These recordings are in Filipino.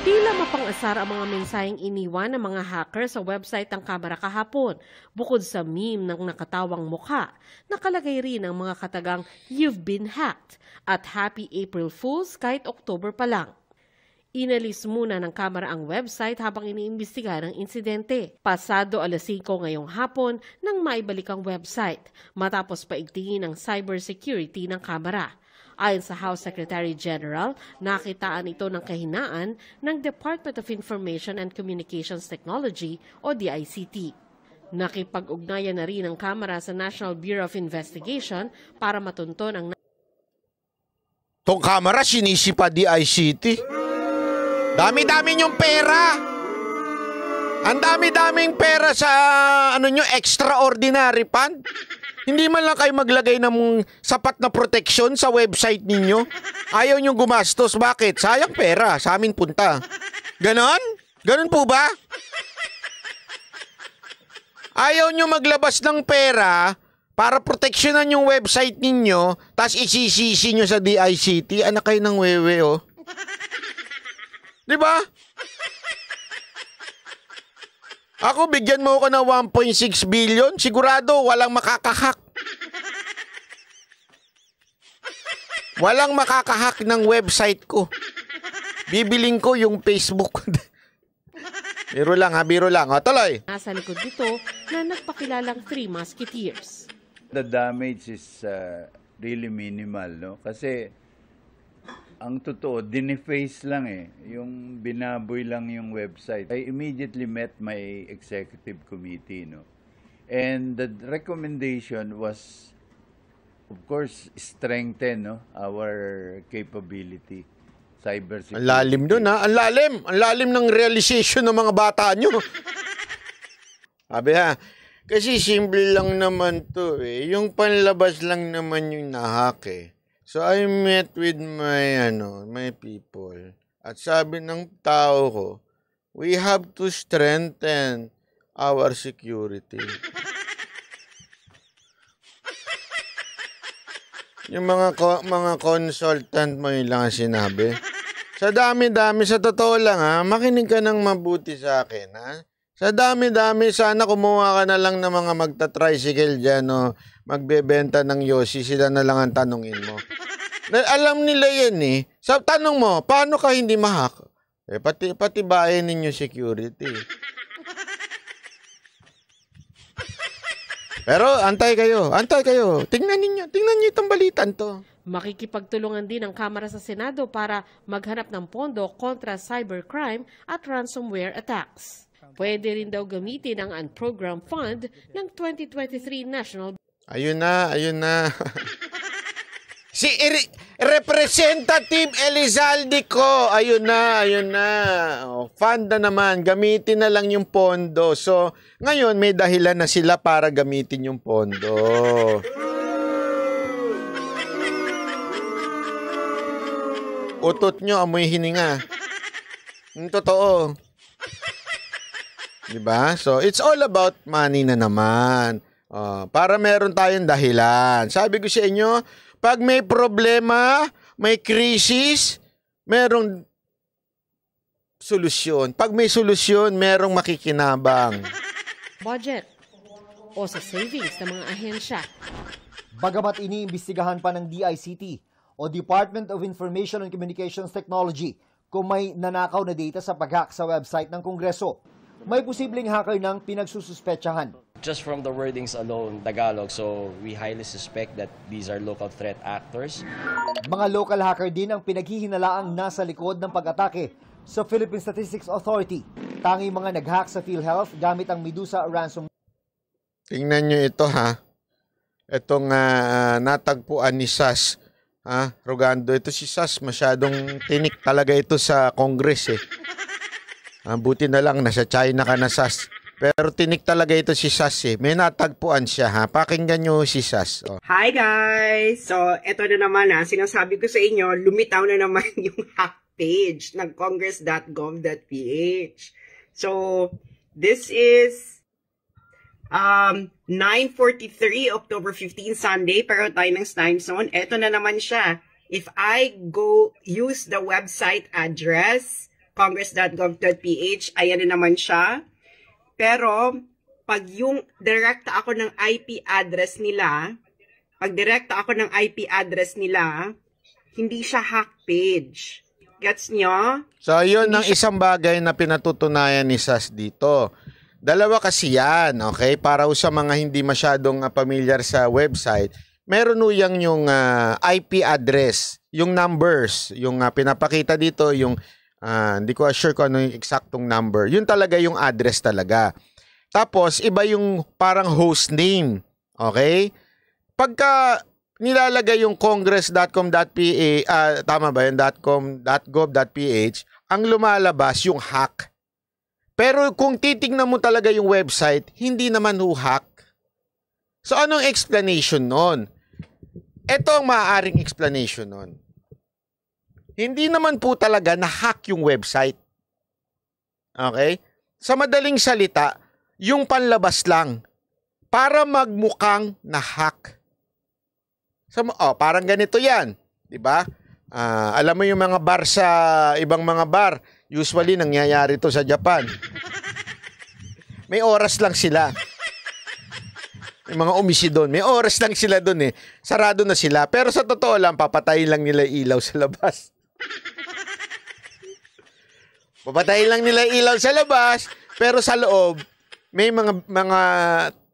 Tila mapang-asar ang mga mensaheng iniwan ng mga hacker sa website ng Kamara kahapon. Bukod sa meme ng nakatawang mukha, nakalagay rin ang mga katagang "You've been hacked" at "Happy April Fools" kahit October pa lang. Inalis muna ng Kamara ang website habang iniimbestiga ng insidente. Pasado alas 5 ngayong hapon nang maibalik ang website matapos paigtingin ng cybersecurity ng Kamara. Ayon sa House Secretary General, nakitaan ito ng kahinaan ng Department of Information and Communications Technology o DICT. Nakipag-ugnayan na rin ang Kamara sa National Bureau of Investigation para matunton ang Tong Kamara sinisipa DICT. Dami-dami niyong pera. Ang dami-daming pera sa nyo, extraordinary fund. Hindi man lang kayo maglagay ng sapat na protection sa website ninyo. Ayaw nyo gumastos. Bakit? Sayang pera. Sa amin punta. Ganon? Ganon po ba? Ayaw nyo maglabas ng pera para proteksyonan yung website ninyo, tas isisisi nyo sa DICT. Anak kayo ng wewe, oh. Diba? Ako, bigyan mo ko ng 1.6 billion, sigurado walang makakahak. Walang makakahak ng website ko. Bibiling ko yung Facebook. Biro lang ha, biro lang. O, tuloy. Nasa likod nito na nagpakilalang Three Musketeers. The damage is really minimal, no? Kasi ang totoo, diniface lang eh. Yung binaboy lang yung website. I immediately met my executive committee, no? And the recommendation was, of course, strengthen, no, our capability. Cybersecurity. Ang lalim dun, ha? Ang lalim! Ang lalim ng realization ng mga bata nyo. Sabi ha, kasi simple lang naman to eh. Yung panlabas lang naman yung nahak eh. So I met with my people. At sabi ng tao ko, we have to strengthen our security. Yung mga consultant mo yun lang ang sinabi. Sa dami-dami, sa totoo lang ha, makinig ka ng mabuti sa akin ha. Sa dami-dami, sana kumuha ka na lang ng mga magta-tricycle dyan o magbebenta ng yosi, sila na lang ang tanungin mo. Alam nila yan eh. Sa tanong mo, paano ka hindi mahak? Eh, pati bayan ninyo security. Pero antay kayo. Tingnan niyo itong balitan to. Makikipagtulungan din ang Kamara sa Senado para maghanap ng pondo kontra cybercrime at ransomware attacks. Pwede rin daw gamitin ang unprogrammed fund ng 2023 National. Ayun na. Si Representative Elizalde ko, ayun na. O, fund na naman, gamitin na lang yung pondo. So, ngayon may dahilan na sila para gamitin yung pondo. Utot nyo, amoy hininga. Yung totoo. Diba? So, it's all about money na naman. Para meron tayong dahilan. Sabi ko sa inyo, pag may problema, may krisis, merong solusyon. Pag may solusyon, merong makikinabang. Budget o sa savings ng mga ahensya. Bagamat iniimbestigahan pa ng DICT o Department of Information and Communications Technology kung may nanakaw na data sa pag-hack sa website ng Kongreso, may posibleng hacker ng pinagsususpetsahan. Just from the wordings alone, Tagalog, so we highly suspect that these are local threat actors. Mga local hacker din ang pinaghihinalaang nasa likod ng pag-atake sa Philippine Statistics Authority. Tanging mga nag-hack sa PhilHealth gamit ang Medusa ransomware. Tingnan nyo ito ha. Itong natagpuan ni SAS. Rogando, ito si SAS, masyadong tinik talaga ito sa Congress eh. Buti na lang, nasa China ka na SAS. Pero tinik talaga ito si SAS eh. May natagpuan siya ha. Pakinggan nyo si SAS. Oh. Hi guys! So, eto na naman sinasabi ko sa inyo, lumitaw na naman yung hack page ng congress.gov.ph. So, this is 9:43 October 15 Sunday, pero tayo ng time zone. Eto na naman siya. If I go use the website address congress.gov.ph, ayan na naman siya. Pero, pag yung direkta ako ng IP address nila, hindi siya hack page. Gets nyo? So, yun ang isang bagay na pinatutunayan ni Sas dito. Dalawa kasi yan, okay? Para sa mga hindi masyadong familiar sa website, meron yung IP address, yung numbers, yung pinapakita dito, yung hindi ko sure kung ano yung eksaktong number. Yun talaga yung address talaga. Tapos, iba yung parang host name, okay? Pagka nilalagay yung congress.com.ph, tama ba yun, .com.gov.ph, ang lumalabas yung hack. Pero kung titignan mo talaga yung website, hindi naman hack. So anong explanation nun? Ito ang maaaring explanation nun. Hindi naman po talaga na-hack yung website. Okay? Sa madaling salita, yung panlabas lang para magmukhang na-hack. So, parang ganito yan. Diba? Alam mo yung mga bar sa ibang mga bar, usually nangyayari to sa Japan. May oras lang sila. Yung mga umisi doon, may oras lang sila doon eh. Sarado na sila. Pero sa totoo lang, papatayin lang nila ilaw sa labas. Papatayin lang nila ilaw sa labas, pero sa loob, may mga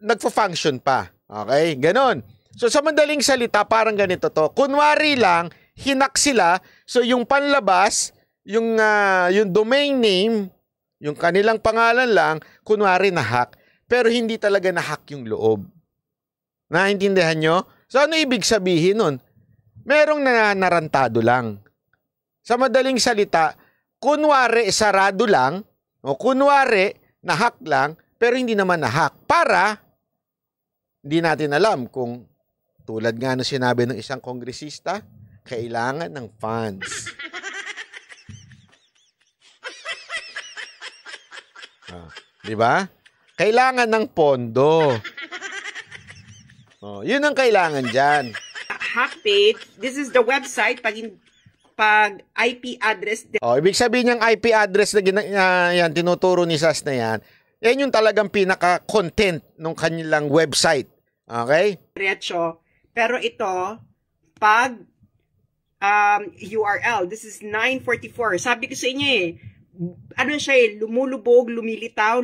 nagfa-function pa. Okay? Ganon. So sa madaling salita, parang ganito to. Kunwari lang, hinak sila, so yung panlabas, yung domain name, yung kanilang pangalan lang, kunwari na-hack, pero hindi talaga na-hack yung loob. Naintindihan nyo? So ano ibig sabihin nun? Merong narantado lang. Sa madaling salita, kunwari sarado lang, o kunwari na-hack lang, pero hindi naman na-hack. Para, hindi natin alam kung tulad nga na sinabi ng isang kongresista, kailangan ng funds. Di ba? Kailangan ng pondo. Yun ang kailangan dyan. Hack page, this is the website pag IP address. Ibig sabihin yung IP address na yan, tinuturo ni Sas na yan, yan yung talagang pinaka-content ng kanilang website. Okay? Diretso. Pero ito, pag URL, this is 944. Sabi ko sa inyo ano siya lumulubog, lumilitaw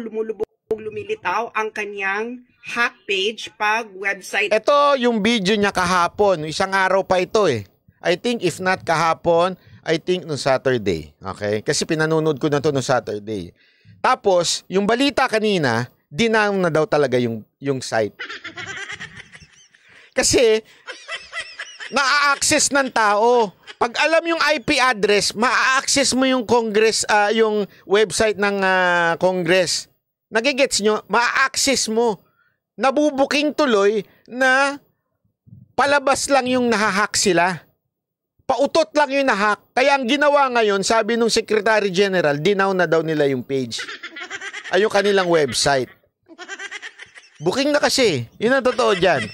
ang kanyang hack page pag website. Ito yung video niya kahapon. Isang araw pa ito eh. I think if not kahapon, I think no Saturday. Okay? Kasi pinanonood ko na to no Saturday. Tapos, yung balita kanina, dinown na daw talaga yung site. Kasi, na-access ng tao. Pag alam yung IP address, ma-access mo yung Congress, yung website ng Congress. Nagigets nyo? Ma-access mo. Nabubuking tuloy na palabas lang yung nahahack sila. Pautot lang yung nahack. Kaya ang ginawa ngayon, sabi nung Secretary General, dinown na daw nila yung page. Ay yung kanilang website. Booking na kasi. Yun ang totoo dyan.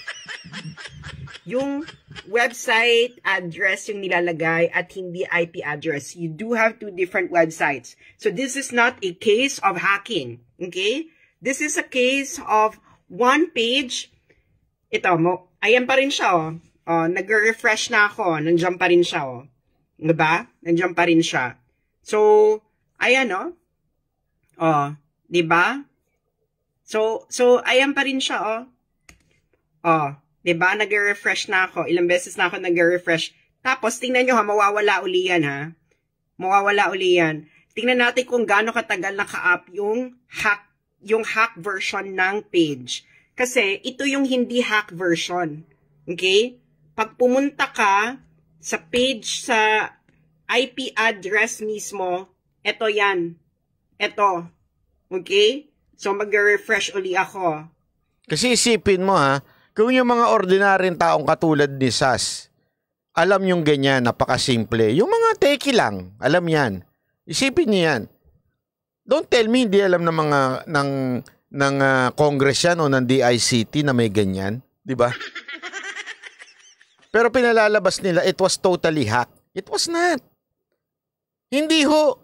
Yung website address yung nilalagay at hindi IP address. You do have two different websites. So this is not a case of hacking. Okay? This is a case of one page. Ito mo. Ayan pa rin siya. Nag-refresh na ako. Nandiyan pa rin siya. Diba? Nandiyan pa rin siya. So, ayan diba? So, ayan pa rin siya diba? Nag-refresh na ako. Ilang beses na ako nag-refresh. Tapos, tingnan nyo mawawala uli yan Mawawala uli yan. Tingnan natin kung gaano katagal naka-up yung hack version ng page. Kasi, ito yung hindi hack version. Okay? Pag pumunta ka sa page sa IP address mismo, ito yan. Ito. Okay? So, mag-refresh uli ako. Kasi isipin mo kung yung mga ordinaryong taong katulad ni Sas, alam yung ganyan, napakasimple. Yung mga teki lang, alam yan. Isipin niyo yan. Don't tell me hindi alam ng mga ng Congress yan o ng DICT na may ganyan, di ba? Pero pinalalabas nila, it was totally hacked. It was not. Hindi ho.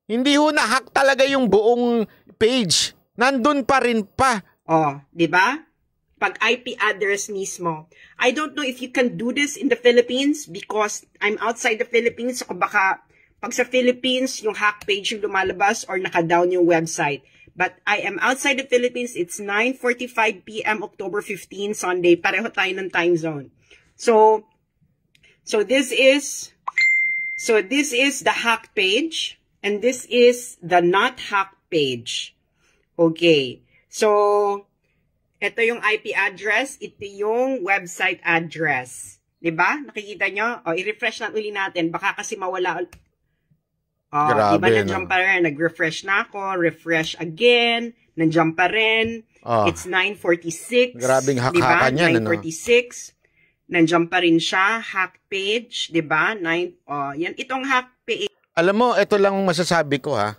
Hindi ho na-hack talaga yung buong page. Nandun pa rin pa. Oh, di ba? Pag IP address mismo. I don't know if you can do this in the Philippines because I'm outside the Philippines. So baka pag sa Philippines, yung hack page yung lumalabas or naka-down yung website. But I am outside the Philippines. It's 9:45 p.m. October 15, Sunday. Pareho tayo ng time zone. So this is the hack page. And this is the not hack page. Okay. So, ito yung IP address. Ito yung website address. Diba? Nakikita nyo? O, i-refresh na uli natin. Baka kasi mawala. O, Grabe, diba nandiyan pa rin? Nag-refresh na ako. Refresh again. Nandiyan pa rin. It's 9:46. Grabing hack-hackan yan. 9:46. Nandiyan pa rin siya. Hack page. Diba? Yan. Itong hack page. Alam mo, ito lang ang masasabi ko ha.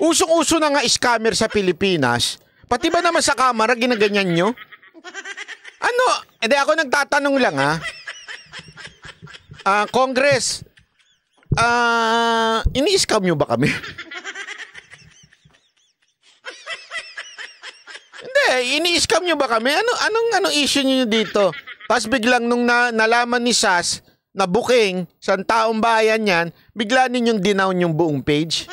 Usong-uso na nga scammer sa Pilipinas. Pati ba naman sa kamera ginaganyan nyo? Ano? Hindi ako nagtatanong lang ha. Congress, ini-scam nyo ba kami? Hindi, ini-scam nyo ba kami? Anong issue nyo dito? Tapos biglang nung nalaman ni SAS na booking sa taong bayan yan, bigla ninyong dinown yung buong page.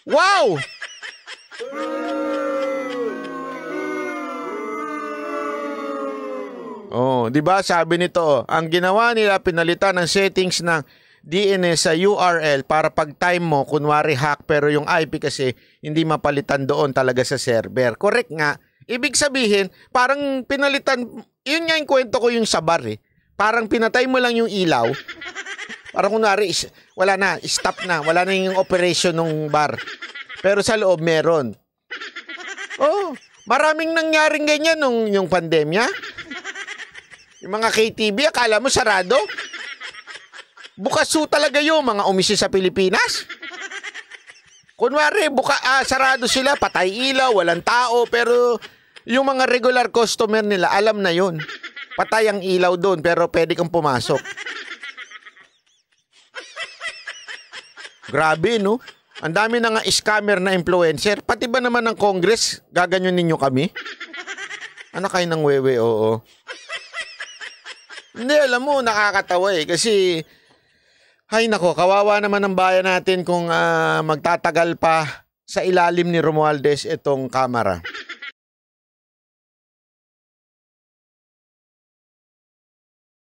Wow! Oh, 'di ba sabi nito, ang ginawa nila pinalitan ng settings ng DNS sa URL para pag time mo kunwari hack pero yung IP kasi hindi mapalitan doon talaga sa server. Correct nga. Ibig sabihin, parang pinalitan, yun nga yung kwento ko yung sa bar eh. Parang pinatay mo lang yung ilaw. Parang kunwari, wala na, stop na. Wala na yung operation ng bar. Pero sa loob, meron. Oh, maraming nangyaring ganyan nung yung pandemya. Yung mga KTV, akala mo sarado? Bukas ho talaga yung mga umisi sa Pilipinas. Kunwari, sarado sila, patay ilaw, walang tao. Pero yung mga regular customer nila, alam na yun. Patay ang ilaw doon pero pwede kang pumasok. Grabe, no? Ang dami na nga scammer na influencer. Pati ba naman ng Congress, gaganyan ninyo kami? Ano kayo ng wewe, oo. Hindi, alam mo, nakakatawa eh. Kasi, ay nako, kawawa naman ang bayan natin kung magtatagal pa sa ilalim ni Romualdez itong kamera.